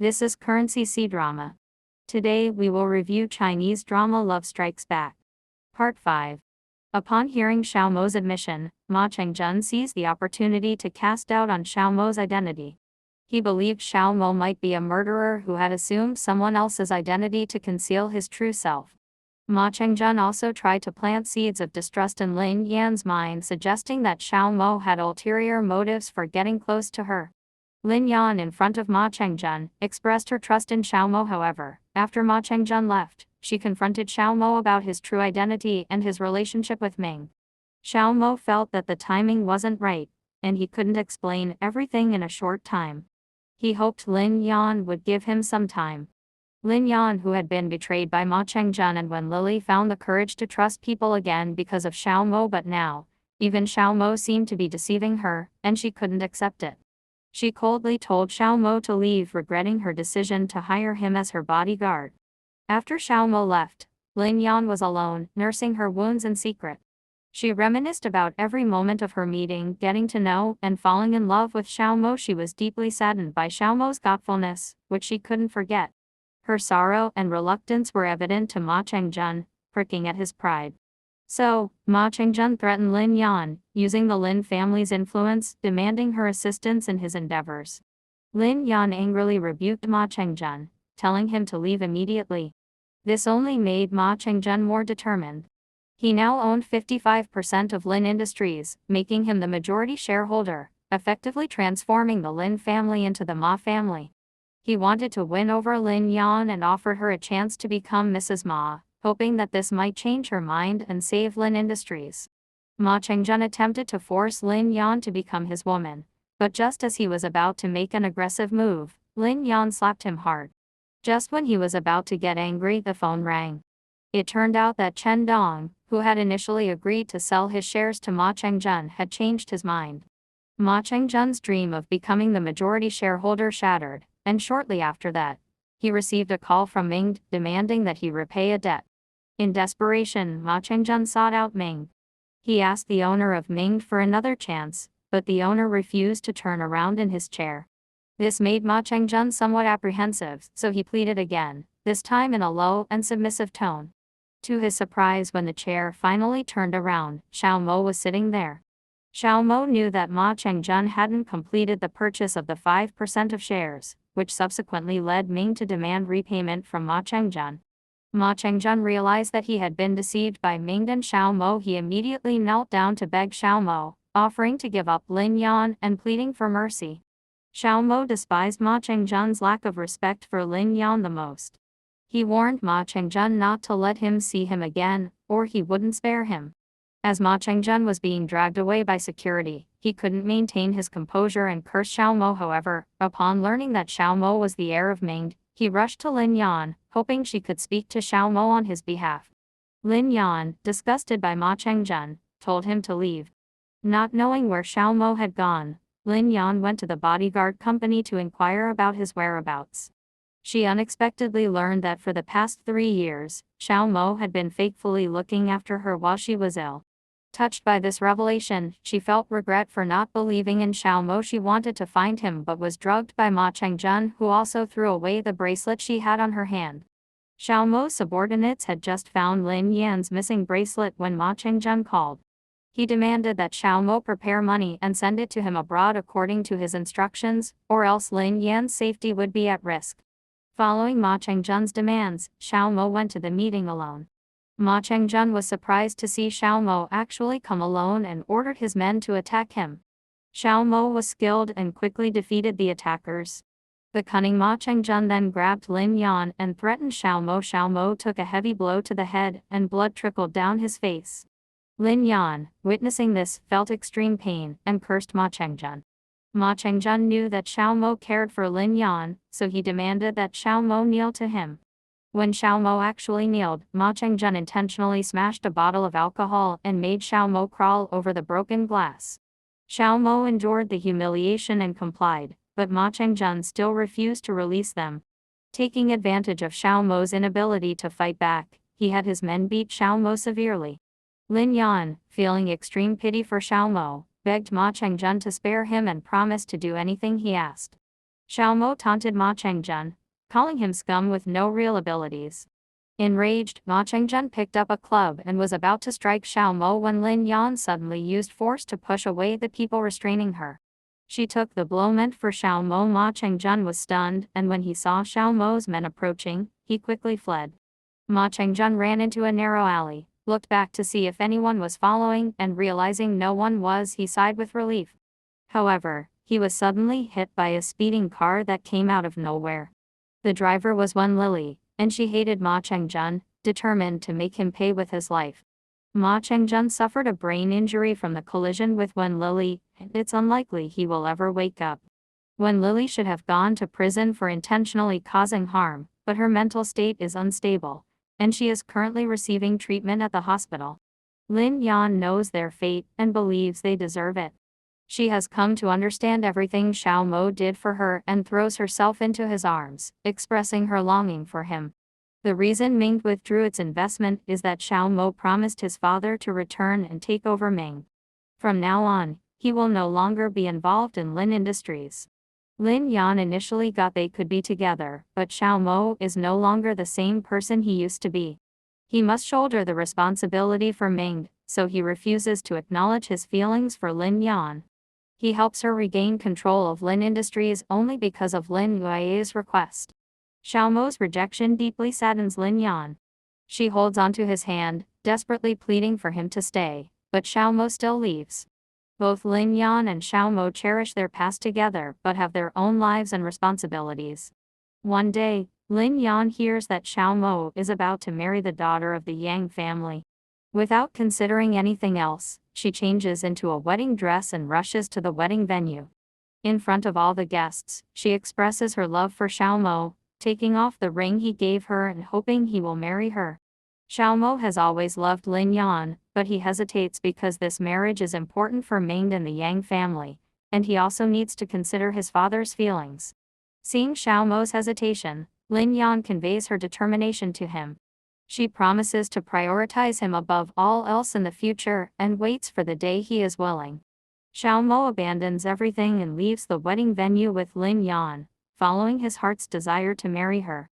This is Currency C-Drama. Today we will review Chinese drama Love Strikes Back. Part 5. Upon hearing Xiao Mo's admission, Ma Chengjun seized the opportunity to cast doubt on Xiao Mo's identity. He believed Xiao Mo might be a murderer who had assumed someone else's identity to conceal his true self. Ma Chengjun also tried to plant seeds of distrust in Lin Yan's mind, suggesting that Xiao Mo had ulterior motives for getting close to her. Lin Yan, in front of Ma Chengjun, expressed her trust in Xiao Mo. However, after Ma Chengjun left, she confronted Xiao Mo about his true identity and his relationship with Ming. Xiao Mo felt that the timing wasn't right, and he couldn't explain everything in a short time. He hoped Lin Yan would give him some time. Lin Yan, who had been betrayed by Ma Chengjun and Wen Lili, found the courage to trust people again because of Xiao Mo, but now, even Xiao Mo seemed to be deceiving her, and she couldn't accept it. She coldly told Xiao Mo to leave, regretting her decision to hire him as her bodyguard. After Xiao Mo left, Lin Yan was alone, nursing her wounds in secret. She reminisced about every moment of her meeting, getting to know and falling in love with Xiao Mo. She was deeply saddened by Xiao Mo's thoughtfulness, which she couldn't forget. Her sorrow and reluctance were evident to Ma Chengjun, pricking at his pride. So, Ma Chengjun threatened Lin Yan, using the Lin family's influence, demanding her assistance in his endeavors. Lin Yan angrily rebuked Ma Chengjun, telling him to leave immediately. This only made Ma Chengjun more determined. He now owned 55% of Lin Industries, making him the majority shareholder, effectively transforming the Lin family into the Ma family. He wanted to win over Lin Yan and offered her a chance to become Mrs. Ma, hoping that this might change her mind and save Lin Industries. Ma Chengjun attempted to force Lin Yan to become his woman, but just as he was about to make an aggressive move, Lin Yan slapped him hard. Just when he was about to get angry, the phone rang. It turned out that Chen Dong, who had initially agreed to sell his shares to Ma Chengjun, had changed his mind. Ma Chengjun's dream of becoming the majority shareholder shattered, and shortly after that, he received a call from Ming, demanding that he repay a debt. In desperation, Ma Chengjun sought out Ming. He asked the owner of Ming for another chance, but the owner refused to turn around in his chair. This made Ma Chengjun somewhat apprehensive, so he pleaded again, this time in a low and submissive tone. To his surprise, when the chair finally turned around, Xiao Mo was sitting there. Xiao Mo knew that Ma Chengjun hadn't completed the purchase of the 5% of shares, which subsequently led Ming to demand repayment from Ma Chengjun. Ma Chengjun realized that he had been deceived by Ming and Xiao Mo. He immediately knelt down to beg Xiao Mo, offering to give up Lin Yan and pleading for mercy. Xiao Mo despised Ma Chengjun's lack of respect for Lin Yan the most. He warned Ma Chengjun not to let him see him again, or he wouldn't spare him. As Ma Chengjun was being dragged away by security, he couldn't maintain his composure and cursed Xiao Mo. However, upon learning that Xiao Mo was the heir of Ming, he rushed to Lin Yan, hoping she could speak to Xiao Mo on his behalf. Lin Yan, disgusted by Ma Chengjun, told him to leave. Not knowing where Xiao Mo had gone, Lin Yan went to the bodyguard company to inquire about his whereabouts. She unexpectedly learned that for the past 3 years, Xiao Mo had been faithfully looking after her while she was ill. Touched by this revelation, she felt regret for not believing in Xiao Mo. She wanted to find him but was drugged by Ma Chengjun, who also threw away the bracelet she had on her hand. Xiao Mo's subordinates had just found Lin Yan's missing bracelet when Ma Chengjun called. He demanded that Xiao Mo prepare money and send it to him abroad according to his instructions, or else Lin Yan's safety would be at risk. Following Ma Chengjun's demands, Xiao Mo went to the meeting alone. Ma Chengjun was surprised to see Xiao Mo actually come alone and ordered his men to attack him. Xiao Mo was skilled and quickly defeated the attackers. The cunning Ma Chengjun then grabbed Lin Yan and threatened Xiao Mo. Xiao Mo took a heavy blow to the head and blood trickled down his face. Lin Yan, witnessing this, felt extreme pain and cursed Ma Chengjun. Ma Chengjun knew that Xiao Mo cared for Lin Yan, so he demanded that Xiao Mo kneel to him. When Xiao Mo actually kneeled, Ma Chengjun intentionally smashed a bottle of alcohol and made Xiao Mo crawl over the broken glass. Xiao Mo endured the humiliation and complied, but Ma Chengjun still refused to release them. Taking advantage of Xiao Mo's inability to fight back, he had his men beat Xiao Mo severely. Lin Yan, feeling extreme pity for Xiao Mo, begged Ma Chengjun to spare him and promised to do anything he asked. Xiao Mo taunted Ma Chengjun, calling him scum with no real abilities. Enraged, Ma Chengjun picked up a club and was about to strike Xiao Mo when Lin Yan suddenly used force to push away the people restraining her. She took the blow meant for Xiao Mo. Ma Chengjun was stunned, and when he saw Xiao Mo's men approaching, he quickly fled. Ma Chengjun ran into a narrow alley, looked back to see if anyone was following, and realizing no one was, he sighed with relief. However, he was suddenly hit by a speeding car that came out of nowhere. The driver was Wen Lili, and she hated Ma Chengjun, determined to make him pay with his life. Ma Chengjun suffered a brain injury from the collision with Wen Lili, and it's unlikely he will ever wake up. Wen Lili should have gone to prison for intentionally causing harm, but her mental state is unstable, and she is currently receiving treatment at the hospital. Lin Yan knows their fate and believes they deserve it. She has come to understand everything Xiao Mo did for her and throws herself into his arms, expressing her longing for him. The reason Ming withdrew its investment is that Xiao Mo promised his father to return and take over Ming. From now on, he will no longer be involved in Lin Industries. Lin Yan initially thought they could be together, but Xiao Mo is no longer the same person he used to be. He must shoulder the responsibility for Ming, so he refuses to acknowledge his feelings for Lin Yan. He helps her regain control of Lin Industries only because of Lin Yue's request. Xiao Mo's rejection deeply saddens Lin Yan. She holds onto his hand, desperately pleading for him to stay, but Xiao Mo still leaves. Both Lin Yan and Xiao Mo cherish their past together but have their own lives and responsibilities. One day, Lin Yan hears that Xiao Mo is about to marry the daughter of the Yang family. Without considering anything else, she changes into a wedding dress and rushes to the wedding venue. In front of all the guests, she expresses her love for Xiao Mo, taking off the ring he gave her and hoping he will marry her. Xiao Mo has always loved Lin Yan, but he hesitates because this marriage is important for Ming and the Yang family, and he also needs to consider his father's feelings. Seeing Xiao Mo's hesitation, Lin Yan conveys her determination to him. She promises to prioritize him above all else in the future and waits for the day he is willing. Xiao Mo abandons everything and leaves the wedding venue with Lin Yan, following his heart's desire to marry her.